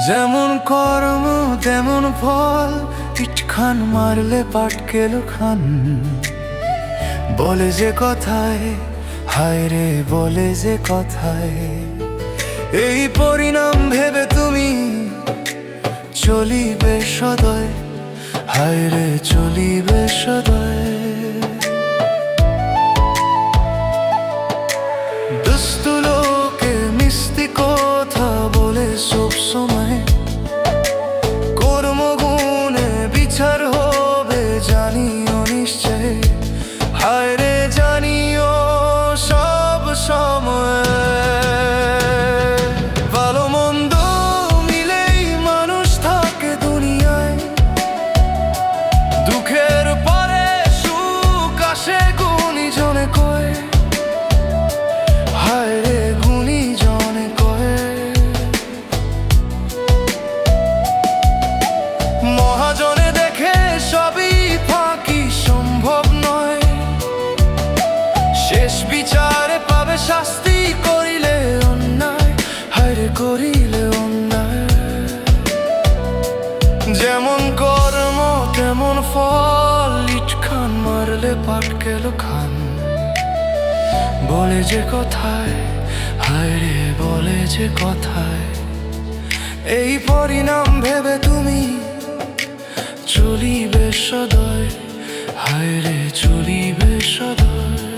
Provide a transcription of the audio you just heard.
যেমন কর্ম তেমন ফল, ইট খান মারলে পাটকেল খান। বলে যে কথায়, হায় রে বলে যে কথায়, এই পরিণাম ভেবে তুমি চলিবে সদয়, হায় রে চলিবে সদয়। দুষ্ট লোকে মিষ্টি কথা বলে সব সময়, কর্মগুণে বিচার হবে জানিও নিশ্চয়, হায় রে জানিও সব সময়। ভালো মন্দ মিলেই মানুষ থাকে দুনিয়ায়, দুঃখের পরে সুখ আসে গুণীজনে কয়, হায় রে গুণীজনে কয়। মহাজনে দেখে সবই ফাঁকি সম্ভব নয়, শেষ বিচারে পাবে শাস্তি করিলে অন্যায়, হায় রে করিলে অন্যায়। যেমন কর্ম তেমন ফল, ইট খান মারলে পাটকেল খান। বলে যে কথায়, হায় রে বলে যে কথায়, এই পরিণাম ভেবে তুমি চলিবে সদয়, হায় রে চলিবে সদয়।